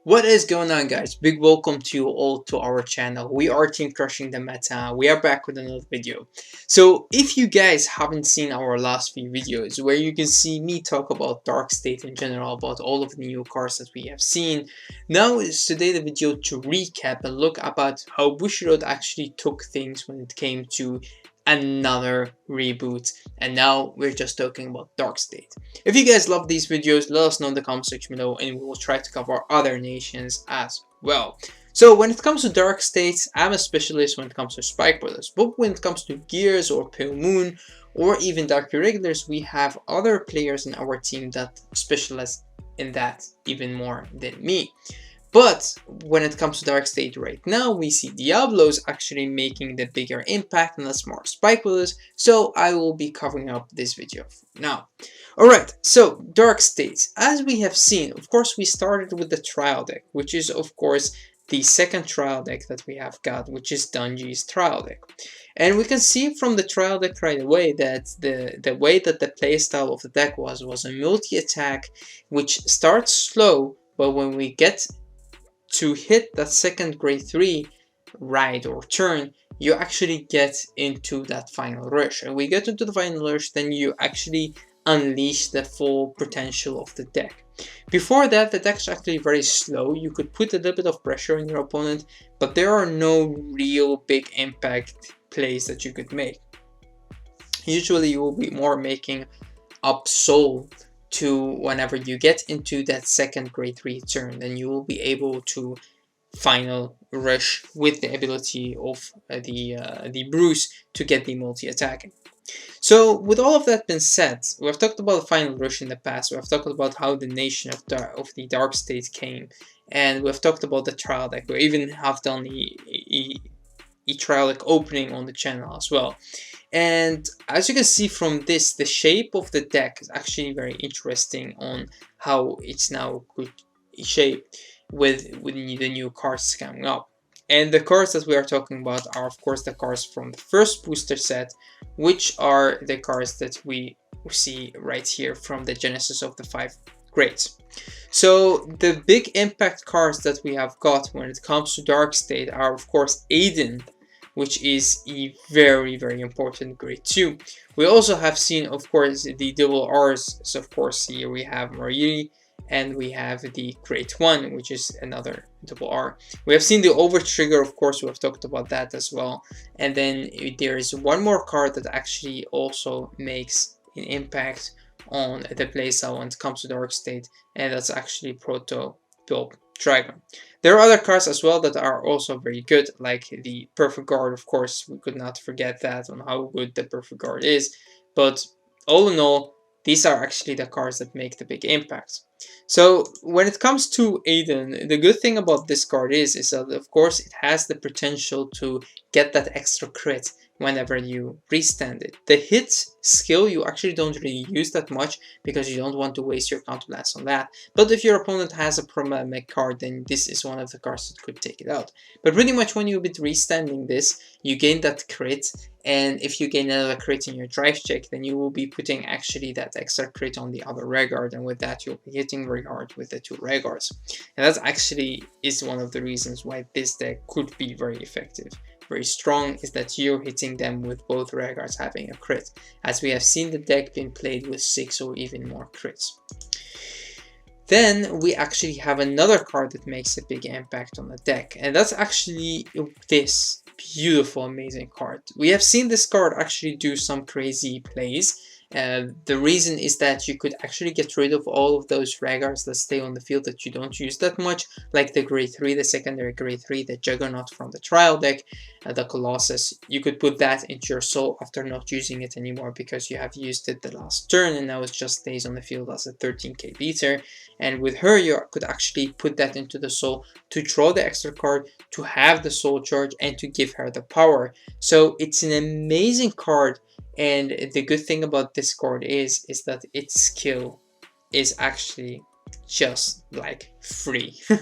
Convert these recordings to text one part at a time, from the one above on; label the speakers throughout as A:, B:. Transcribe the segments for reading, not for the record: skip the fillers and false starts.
A: What is going on, guys? Big welcome to you all to our channel. We are Team Crushing the Meta. We are back with another video. So if you guys haven't seen our last few videos where you can see me talk about Dark State in general, about all of the new cards that we have seen, now is today the video to recap and look about how Bushiroad actually took things when it came to another reboot, and now we're just talking about Dark State. If you guys love these videos, let us know in the comment section below and we will try to cover other nations as well. So when it comes to Dark States, I'm a specialist when it comes to Spike Brothers, but when it comes to Gears or Pale Moon or even Dark Irregulars, we have other players in our team that specialize in that even more than me. But when it comes to Dark State right now, we see Diabloszz actually making the bigger impact and that's more Spike Brothers, so I will be covering up this video now. Alright, so Dark States, as we have seen, of course we started with the trial deck, which is of course the second trial deck that we have got, which is Dungy's trial deck. And we can see from the trial deck right away that the way that the playstyle of the deck was a multi-attack, which starts slow, but when we get to hit that second grade 3 ride or turn, you actually get into that final rush. And we get into the final rush, then you actually unleash the full potential of the deck. Before that, the deck's actually very slow. You could put a little bit of pressure on your opponent, but there are no real big impact plays that you could make. Usually you will be more making up soul to whenever you get into that second grade 3 turn, then you will be able to final rush with the ability of the Bruce to get the multi-attacking. So with all of that being said, we have talked about the final rush in the past, we have talked about how the nation of the Dark State came, and we have talked about the trial deck. We even have done the trial deck opening on the channel as well. And as you can see from this, the shape of the deck is actually very interesting on how it's now good shape with the new cards coming up. And the cards that we are talking about are of course the cards from the first booster set, which are the cards that we see right here from the genesis of the 5 grades. So the big impact cards that we have got when it comes to Dark State are of course Aiden, which is a very important grade 2. We also have seen of course the double R's, so of course here we have Mariri and we have the grade 1, which is another double R. We have seen the over trigger, of course we have talked about that as well. And then there is one more card that actually also makes an impact on the playstyle when it comes to Dark State, and that's actually Proto Bilb Dragon. There are other cards as well that are also very good, like the Perfect Guard. Of course, we could not forget that on how good the Perfect Guard is. But all in all, these are actually the cards that make the big impact. So when it comes to Aiden, the good thing about this card is that of course it has the potential to get that extra crit whenever you restand it. The hit skill you actually don't really use that much because you don't want to waste your counterblast on that. But if your opponent has a problematic card, then this is one of the cards that could take it out. But pretty much when you'll be restanding this, you gain that crit, and if you gain another crit in your drive check, then you will be putting actually that extra crit on the other Vanguard, and with that you'll be hitting very hard with the 2 Vanguards. And that actually is one of the reasons why this deck could be very effective. Very strong is that you're hitting them with both Vanguards having a crit, as we have seen the deck being played with 6 or even more crits. Then we actually have another card that makes a big impact on the deck, and that's actually this beautiful, amazing card. We have seen this card actually do some crazy plays. The reason is that you could actually get rid of all of those Vanguards that stay on the field that you don't use that much, like the grade 3, the secondary grade 3, the Juggernaut from the trial deck, the Colossus. You could put that into your soul after not using it anymore because you have used it the last turn, and now it just stays on the field as a 13k beater. And with her you could actually put that into the soul to draw the extra card, to have the soul charge, and to give her the power. So it's an amazing card. And the good thing about this card is that its skill is actually just like free. And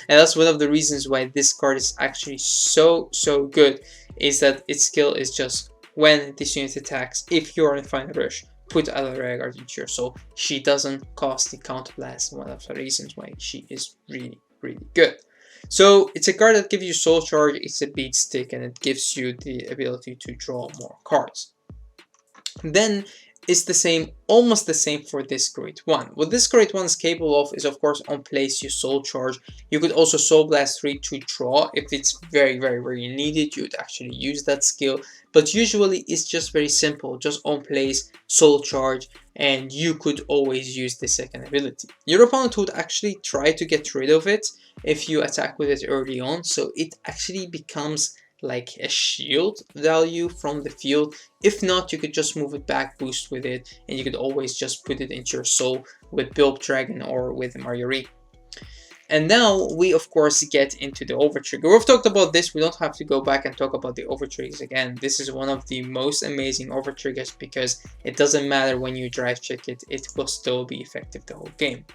A: that's one of the reasons why this card is actually so good, is that its skill is just when this unit attacks, if you're in final rush, put other Vanguard into your soul. She doesn't cost the counterblast, one of the reasons why she is really really good. So it's a card that gives you soul charge, it's a beat stick, and it gives you the ability to draw more cards. Then it's the same, almost the same for this Great One. What this Great One is capable of is, of course, on place you soul charge. You could also soul blast 3 to draw if it's very needed. You would actually use that skill, but usually it's just very simple, just on place soul charge, and you could always use the second ability. Your opponent would actually try to get rid of it if you attack with it early on, so it actually becomes like a shield value from the field. If not, you could just move it back, boost with it, and you could always just put it into your soul with Bilb Dragon or with Marjorie. And now we of course get into the overtrigger. We've talked about this, we don't have to go back and talk about the overtriggers again. This is one of the most amazing overtriggers because it doesn't matter when you drive check it, it will still be effective the whole game.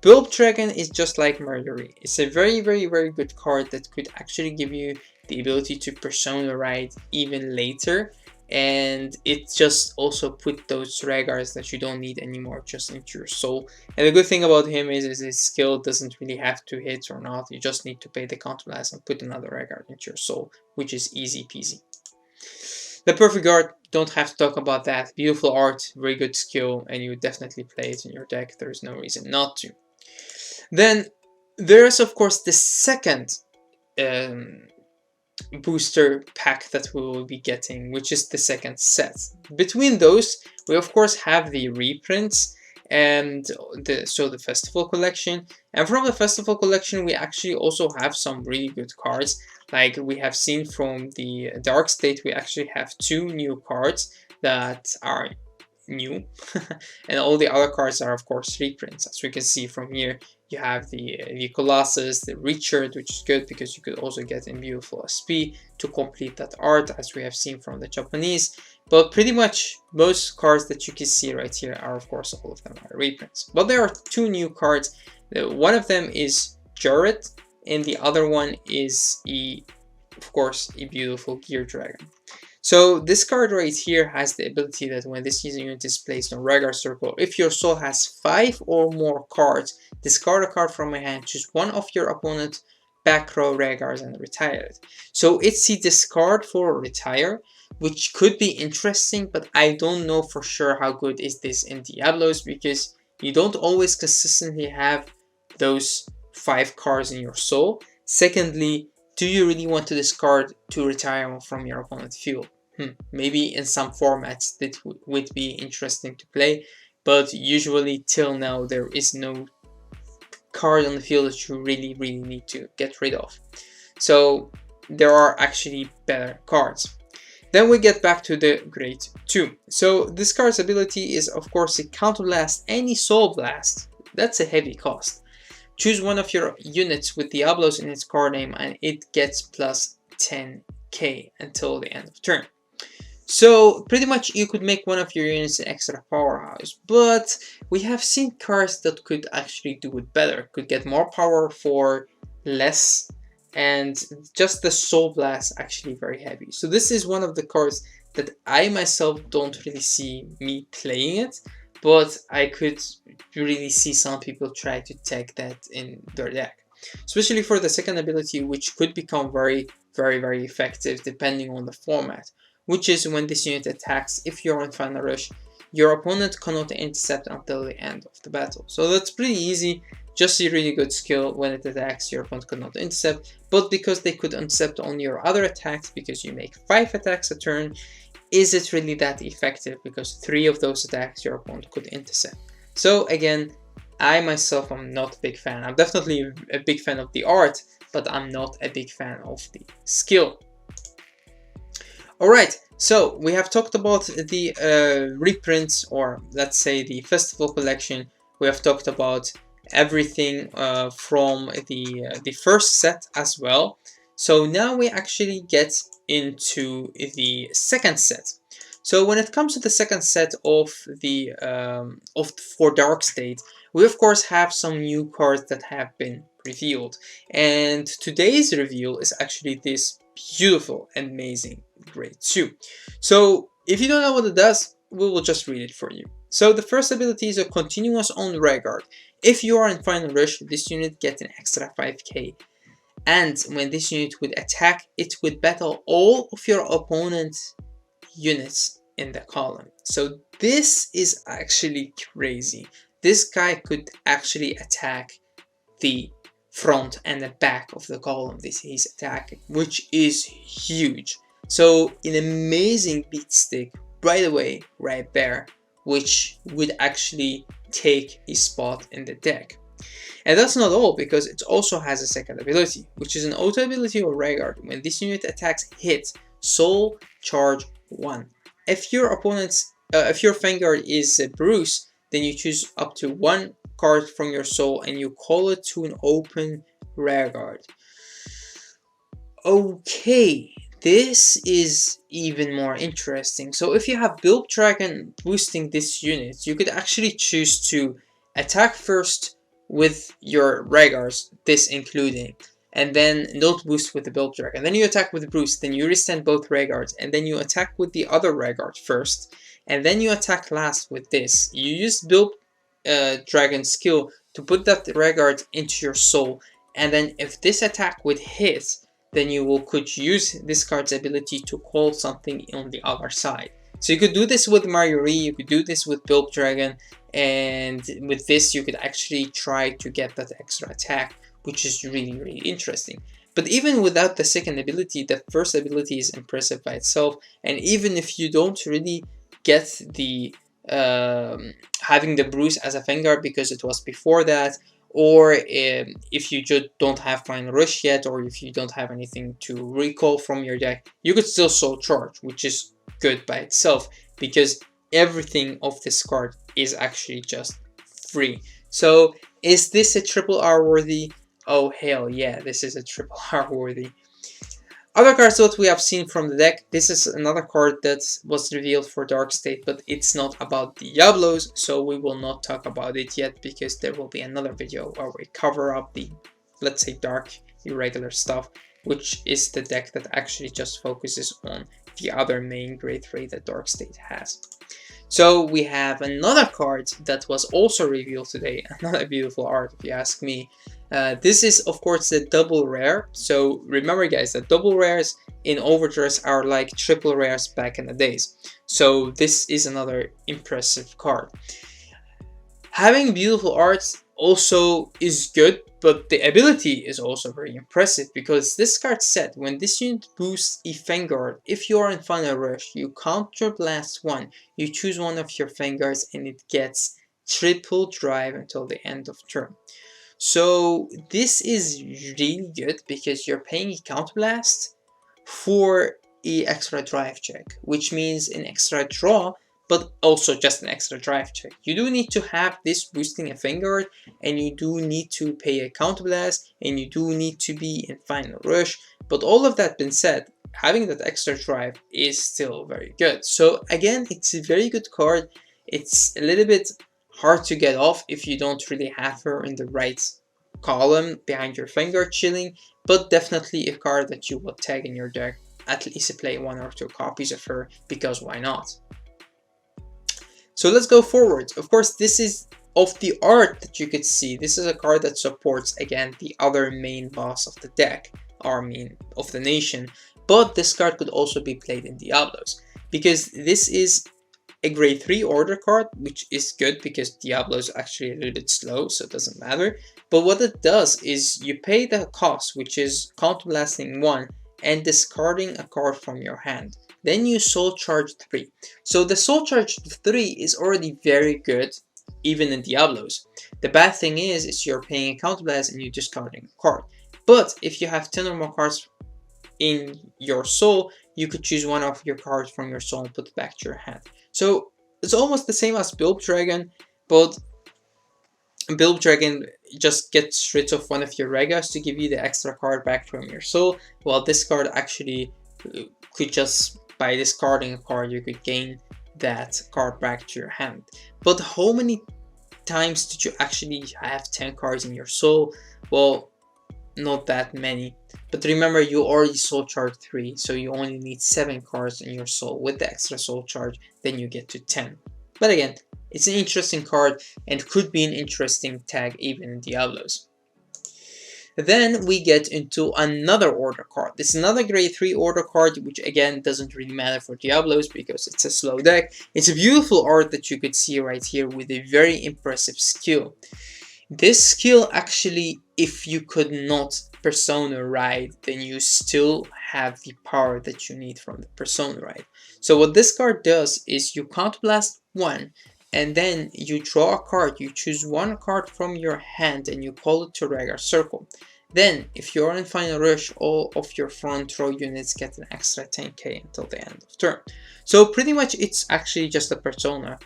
A: Bilb Dragon is just like Marjorie. It's a very good card that could actually give you the ability to persona ride even later, and it just also put those Ragars that you don't need anymore just into your soul. And the good thing about him is his skill doesn't really have to hit or not, you just need to pay the counterblast and put another Ragar into your soul, which is easy peasy. The Perfect Guard, don't have to talk about that. Beautiful art, very good skill, and you would definitely play it in your deck, there's no reason not to. Then there's of course the second booster pack that we will be getting, which is the second set. Between those, we of course have the reprints and the festival collection, and from the festival collection we actually also have some really good cards. Like we have seen from the Dark State, we actually have 2 new cards that are new and all the other cards are of course reprints. As we can see from here, you have the Colossus, the Richard, which is good because you could also get in beautiful SP to complete that art, as we have seen from the Japanese. But pretty much most cards that you can see right here are of course all of them are reprints. But there are 2 new cards. One of them is Jared and the other one is of course a beautiful Gear Dragon. So this card right here has the ability that when this unit is placed on Ragar Circle, if your soul has 5 or more cards, discard a card from your hand, choose one of your opponent's back row Ragars and retire it. So it's the discard for retire, which could be interesting, but I don't know for sure how good is this in Diabloszz, because you don't always consistently have those 5 cards in your soul. Secondly, do you really want to discard to retire from your opponent's field? Maybe in some formats that would be interesting to play, but usually till now there is no card on the field that you really need to get rid of. So there are actually better cards. Then we get back to the Great 2. So this card's ability is of course a counterblast any soul blast. That's a heavy cost. Choose one of your units with Diabloszz in its card name and it gets plus 10k until the end of turn. So pretty much you could make one of your units an extra powerhouse, but we have seen cards that could actually do it better, could get more power for less, and just the soul blast actually very heavy. So this is one of the cards that I myself don't really see me playing it, but I could really see some people try to take that in their deck, especially for the second ability, which could become very effective depending on the format, which is when this unit attacks, if you're on Final Rush, your opponent cannot intercept until the end of the battle. So that's pretty easy, just a really good skill. When it attacks, your opponent cannot intercept, but because they could intercept on your other attacks, because you make 5 attacks a turn, is it really that effective? Because 3 of those attacks your opponent could intercept. So again, I myself am not a big fan. I'm definitely a big fan of the art, but I'm not a big fan of the skill. Alright, so we have talked about the reprints, or let's say the festival collection. We have talked about everything from the first set as well. So now we actually get into the second set. So when it comes to the second set of the for Dark State, we of course have some new cards that have been revealed, and today's reveal is actually this beautiful, amazing Great 2. So if you don't know what it does, we will just read it for you. So the first ability is a continuous on Vanguard. If you are in final rush, this unit gets an extra 5k, and when this unit would attack, it would battle all of your opponent's units in the column. So this is actually crazy. This guy could actually attack the front and the back of the column this he's attacking, which is huge. So an amazing beat stick right away, right there, which would actually take a spot in the deck. And that's not all, because it also has a second ability, which is an auto ability or Vanguard. When this unit attacks hits, soul charge 1. If your Vanguard is Bruce, then you choose up to 1 card from your soul and you call it to an open Vanguard. Okay, this is even more interesting. So if you have Build Dragon boosting this unit, you could actually choose to attack first with your Vanguards, this including, and then don't boost with the Build Dragon. Then you attack with Bruce, then you restand both Vanguards, and then you attack with the other Vanguard first, and then you attack last with this. You use Build Dragon skill to put that Vanguard into your soul, and then if this attack would hit, then you could use this card's ability to call something on the other side. So you could do this with Marjorie, you could do this with Build Dragon, and with this you could actually try to get that extra attack, which is really interesting. But even without the second ability, the first ability is impressive by itself, and even if you don't really get the having the Bruce as a Vanguard because it was before that, or if you just don't have final rush yet, or if you don't have anything to recall from your deck, you could still soul charge, which is good by itself, because everything of this card is actually just free. So is this a triple R worthy? Oh hell yeah, this is a triple R worthy. Other cards that we have seen from the deck, this is another card that was revealed for Dark State, but it's not about Diabloszz, so we will not talk about it yet, because there will be another video where we cover up the, let's say, dark irregular stuff, which is the deck that actually just focuses on the other main grade 3 that Dark State has. So we have another card that was also revealed today, another beautiful art if you ask me. This is of course the double rare. So remember guys, that double rares in Overdress are like triple rares back in the days. So this is another impressive card. Having beautiful art also is good, but the ability is also very impressive, because this card said when this unit boosts a Vanguard, if you are in final rush, you counter blast 1, you choose one of your Vanguards and it gets triple drive until the end of turn. So this is really good, because you're paying a counter blast for an extra drive check, which means an extra draw, but also just an extra drive check. You do need to have this boosting a Vanguard, and you do need to pay a counter blast, and you do need to be in final rush. But all of that being said, having that extra drive is still very good. So again, it's a very good card. It's a little bit hard to get off if you don't really have her in the right column behind your Vanguard chilling, but definitely a card that you will tag in your deck, at least play 1 or 2 copies of her, because why not? So let's go forward. Of course, this is of the art that you could see. This is a card that supports, again, the other main boss of the deck, or main of the nation. But this card could also be played in Diabloszz, because this is a grade 3 order card, which is good because Diabloszz is actually a little bit slow, so it doesn't matter. But what it does is you pay the cost, which is counterblasting 1 and discarding a card from your hand. Then you soul charge 3. So the soul charge 3 is already very good, even in Diabloszz. The bad thing is you're paying a counterblast and you're discarding a card. But if you have 10 or more cards in your soul, you could choose one of your cards from your soul and put it back to your hand. So it's almost the same as Build Dragon, but Build Dragon just gets rid of one of your regas to give you the extra card back from your soul, while this card actually could just, by discarding a card, you could gain that card back to your hand. But how many times did you actually have 10 cards in your soul? Well, not that many. But remember, you already soul charge 3, so you only need 7 cards in your soul. With the extra soul charge, then you get to 10. But again, It's an interesting card and could be an interesting tag even in Diabloszz. Then we get into another order card. This is another grade 3 order card, which again doesn't really matter for Diabloszz because it's a slow deck. It's a beautiful art that you could see right here with a very impressive skill. This skill actually, if you could not Persona ride, then you still have the power that you need from the Persona ride. So what this card does is you counterblast 1, and then you draw a card. You choose one card from your hand and you call it to regular circle. Then, if you're in Final Rush, all of your front row units get an extra 10k until the end of turn. So pretty much it's actually just a Persona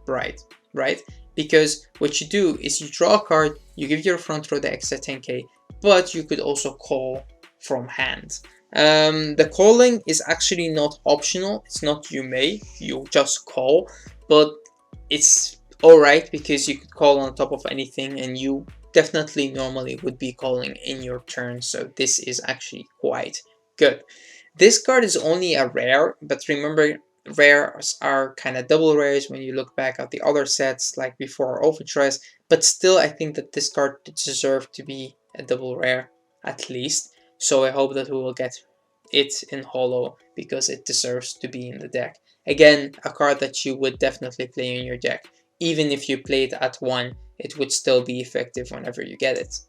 A: ride, right? Because what you do is you draw a card, you give your front row the extra 10k, but you could also call from hand. The calling is actually not optional. It's not you may, you just call, but it's alright because you could call on top of anything and you definitely normally would be calling in your turn, so this is actually quite good. This card is only a rare, but remember, rares are kind of double rares when you look back at the other sets like before Overchoice, but still I think that this card deserves to be a double rare at least, so I hope that we will get it in holo because it deserves to be in the deck. Again, a card that you would definitely play in your deck. Even if you play it at 1, it would still be effective whenever you get it.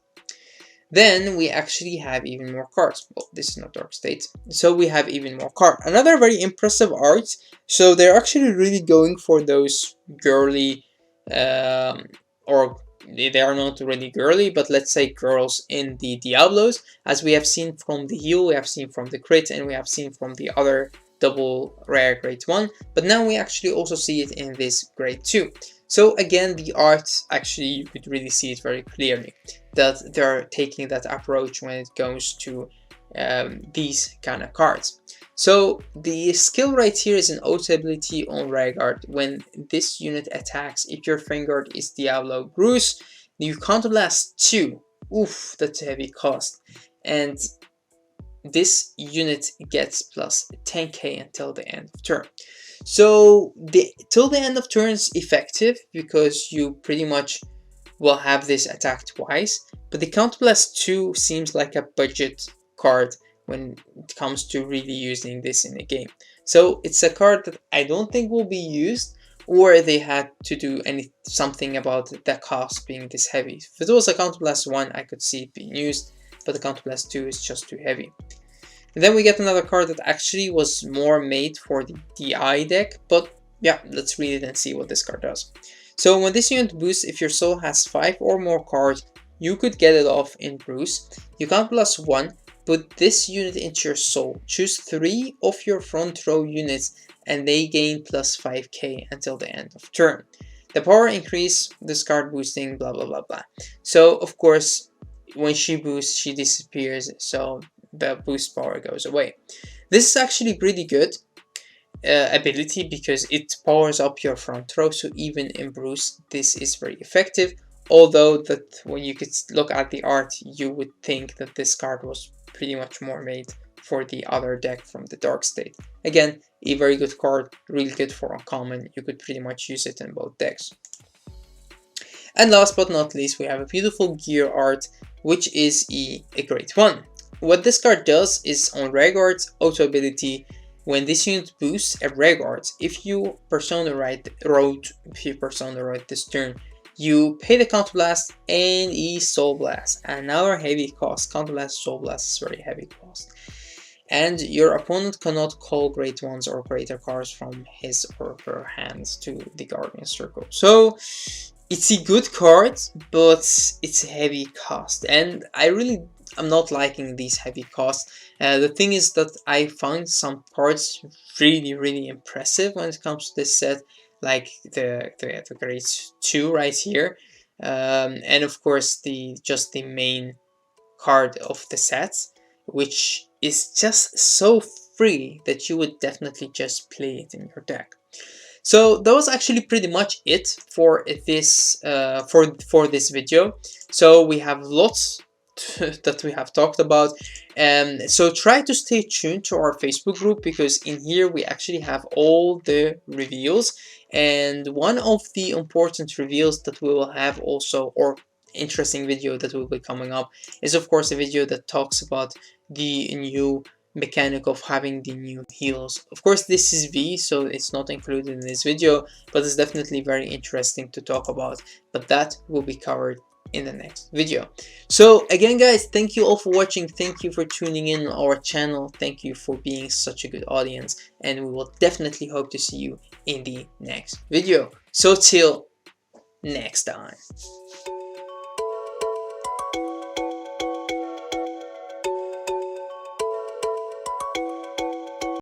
A: Then we actually have even more cards. Well, this is not Dark State. So we have even more cards. Another very impressive art. So they're actually really going for those girly, or they are not really girly, but let's say girls in the Diabloszz. As we have seen from the heal, we have seen from the crit, and we have seen from the other double rare grade 1. But now we actually also see it in this grade 2. So again, the art, actually you could really see it very clearly that they're taking that approach when it goes to these kind of cards. So the skill right here is an auto ability on Vanguard. When this unit attacks, if your Vanguard is Diablo Bruce, you counterblast 2. Oof, that's a heavy cost. And this unit gets plus 10k until the end of turn. So till the end of turn is effective because you pretty much will have this attack twice, but the Counterblast 2 seems like a budget card when it comes to really using this in a game. So it's a card that I don't think will be used, or they had to do something about the cost being this heavy. If it was a Counterblast 1, I could see it being used, but the Counterblast 2 is just too heavy. And then we get another card that actually was more made for the DI deck, but yeah, let's read it and see what this card does. So when this unit boosts, if your soul has 5 or more cards, you could get it off in Bruce. You can't plus 1, put this unit into your soul. Choose 3 of your front row units and they gain plus 5k until the end of turn. The power increase, this card boosting, blah blah blah blah. So of course, when she boosts, she disappears, so the boost power goes away. This is actually pretty good ability because it powers up your front row, so even in Bruce this is very effective, although that when you could look at the art you would think that this card was pretty much more made for the other deck from the Dark State. Again, a very good card, really good for uncommon, you could pretty much use it in both decks. And last but not least, we have a beautiful gear art, which is a great one. What this card does is on Vanguard's auto ability, when this unit boosts a Vanguard, if you Persona ride this turn, you pay the Counterblast and a Soul Blast. Another heavy cost. Counterblast, Soul Blast is very heavy cost. And your opponent cannot call great ones or greater cards from his or her hands to the Guardian Circle. So it's a good card, but it's a heavy cost, and I'm not liking these heavy costs. The thing is that I found some parts really impressive when it comes to this set, like the grade 2 right here, and of course the main card of the set, which is just so free that you would definitely just play it in your deck. So that was actually pretty much it for this for this video. So we have lots that we have talked about. So try to stay tuned to our Facebook group, because in here we actually have all the reveals, and one of the important reveals that we will have also, or interesting video that will be coming up, is of course a video that talks about the new mechanic of having the new heals. Of course this is V, so it's not included in this video, but it's definitely very interesting to talk about, but that will be covered in the next video. So again guys, thank you all for watching, thank you for tuning in on our channel, thank you for being such a good audience, and we will definitely hope to see you in the next video. So till next time.